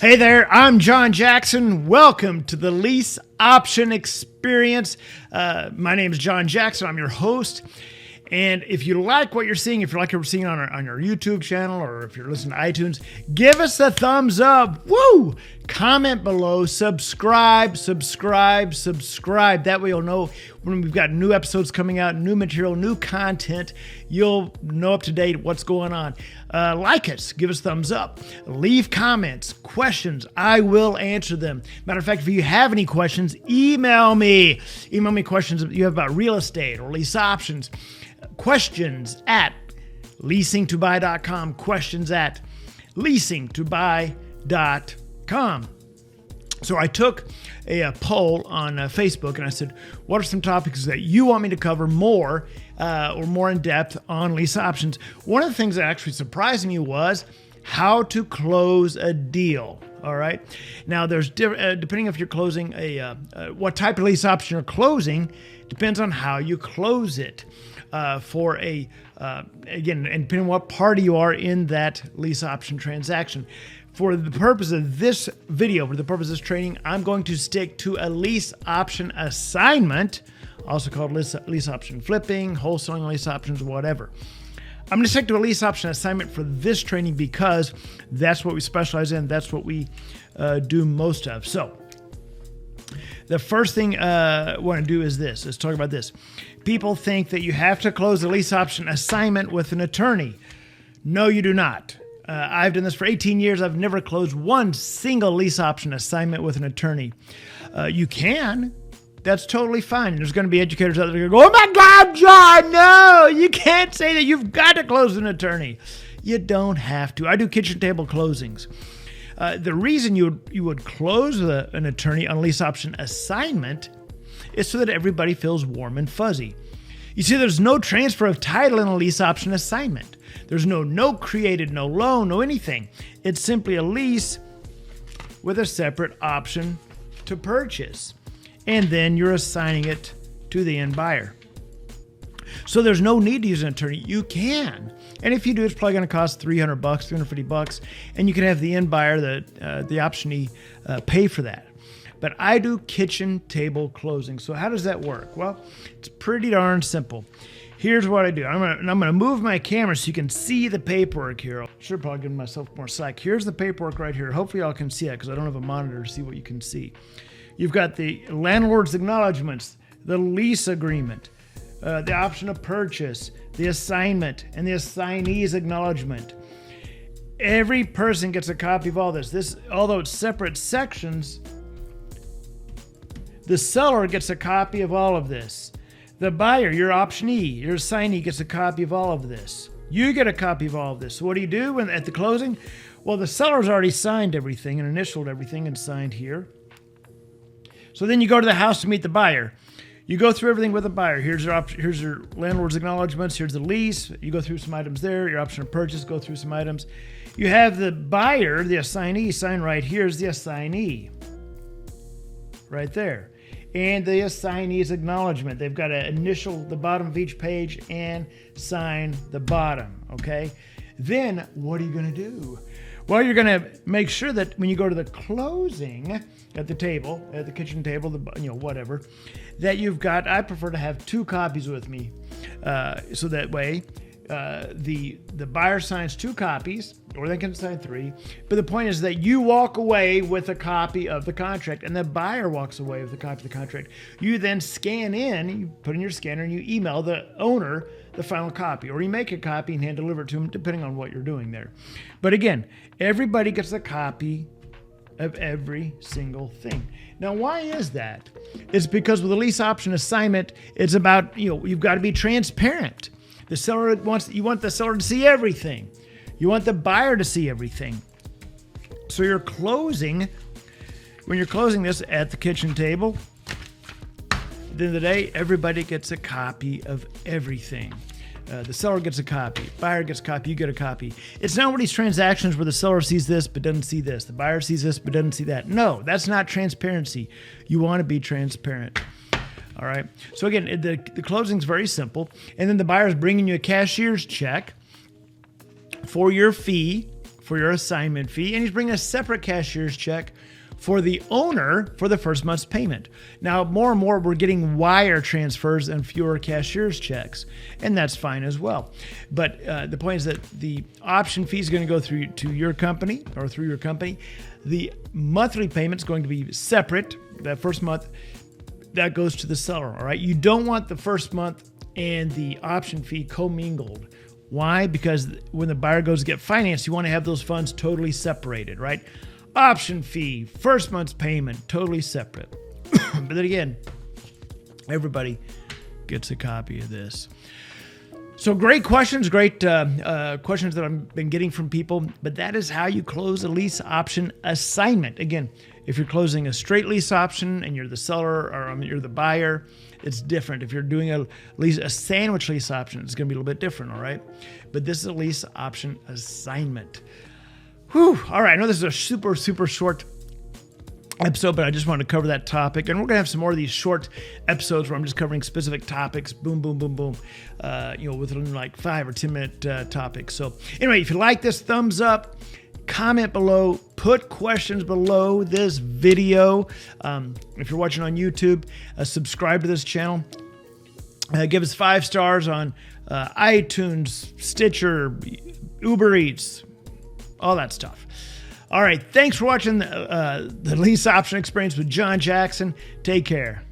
Hey there, I'm John Jackson. Welcome to the Lease Option Experience. My name is John Jackson. I'm your host. And if you like what you're seeing, if you like what you're seeing on our YouTube channel, or if you're listening to iTunes, give us a thumbs up. Woo! Comment below, subscribe. That way you'll know when we've got new episodes coming out, new material, new content. You'll know up to date what's going on. Like us, give us thumbs up, leave comments, questions. I will answer them. Matter of fact, if you have any questions, email me. Email me questions you have about real estate or lease options. Questions at leasingtobuy.com. Questions at leasingtobuy.com. So I took a poll on Facebook and I said, what are some topics that you want me to cover more or more in depth on lease options? One of the things that actually surprised me was how to close a deal. All right. Now, there's depending if you're closing what type of lease option you're closing depends on how you close it. Again, and depending on what party you are in that lease option transaction. For the purpose of this video, for the purpose of this training, I'm going to stick to a lease option assignment, also called lease option flipping, wholesaling lease options, whatever. I'm going to stick to a lease option assignment for this training because that's what we specialize in. That's what we do most of. So the first thing I want to do is this. Let's talk about this. People think that you have to close a lease option assignment with an attorney. No, you do not. I've done this for 18 years. I've never closed one single lease option assignment with an attorney. You can. That's totally fine. There's going to be educators out there that go, oh my God, John, no, you can't say that. You've got to close an attorney. You don't have to. I do kitchen table closings. The reason you would close an attorney on a lease option assignment is so that everybody feels warm and fuzzy. You see, there's no transfer of title in a lease option assignment. There's no note created, no loan, no anything. It's simply a lease with a separate option to purchase. And then you're assigning it to the end buyer. So there's no need to use an attorney. You can. And if you do, it's probably going to cost $300, $350, and you can have the end buyer, the optionee, pay for that. But I do kitchen table closing. So how does that work? Well, it's pretty darn simple. Here's what I do. I'm gonna move my camera so you can see the paperwork here. I should probably give myself more slack. Here's the paperwork right here. Hopefully y'all can see it because I don't have a monitor to see what you can see. You've got the landlord's acknowledgments, the lease agreement, the option of purchase, the assignment, and the assignee's acknowledgement. Every person gets a copy of all this. Although it's separate sections, the seller gets a copy of all of this. The buyer, your optionee, your assignee gets a copy of all of this. You get a copy of all of this. So what do you do at the closing? Well, the seller's already signed everything and initialed everything and signed here. So then you go to the house to meet the buyer. You go through everything with the buyer. Here's your landlord's acknowledgments. Here's the lease. You go through some items there. Your option of purchase, go through some items. You have the buyer, the assignee, sign right here. Here's the assignee right there. And the assignee's acknowledgement. They've got to initial the bottom of each page and sign the bottom, okay? Then what are you going to do? Well, you're going to make sure that when you go to the closing at the table, at the kitchen table, whatever, that you've got, I prefer to have 2 copies with me. So that way, the buyer signs 2 copies, or they can sign 3. But the point is that you walk away with a copy of the contract, and the buyer walks away with a copy of the contract. You then scan in, you put in your scanner, and you email the owner the final copy, or you make a copy and hand deliver it to them, depending on what you're doing there. But again, everybody gets a copy of every single thing. Now, why is that? It's because with a lease option assignment, it's about, you've got to be transparent. You want the seller to see everything. You want the buyer to see everything. So when you're closing this at the kitchen table, at the end of the day, everybody gets a copy of everything. The seller gets a copy, buyer gets a copy, you get a copy. It's not one of these transactions where the seller sees this but doesn't see this. The buyer sees this but doesn't see that. No, that's not transparency. You want to be transparent. All right. So again, the closing is very simple. And then the buyer is bringing you a cashier's check for your fee for your assignment fee, and he's bringing a separate cashier's check for the owner for the first month's payment. Now, more and more, we're getting wire transfers and fewer cashier's checks, and that's fine as well. But the point is that the option fee is going to go through to your company or through your company. The monthly payment is going to be separate. That first month, that goes to the seller, all right? You don't want the first month and the option fee commingled. Why? Because when the buyer goes to get financed, you want to have those funds totally separated, right? Option fee, first month's payment, totally separate. But then again, everybody gets a copy of this. So great questions, great questions that I've been getting from people, but that is how you close a lease option assignment. Again, if you're closing a straight lease option and you're the seller or you're the buyer, it's different. If you're doing a sandwich lease option, it's going to be a little bit different, all right? But this is a lease option assignment. Whew. All right, I know this is a super, super short episode, but I just wanted to cover that topic. And we're going to have some more of these short episodes where I'm just covering specific topics, boom, boom, boom, boom, within like 5 or 10 minute topics. So anyway, if you like this, thumbs up, comment below, put questions below this video. If you're watching on YouTube, subscribe to this channel. Give us 5 stars on iTunes, Stitcher, Uber Eats, all that stuff. All right. Thanks for watching the Lease Option Experience with John Jackson. Take care.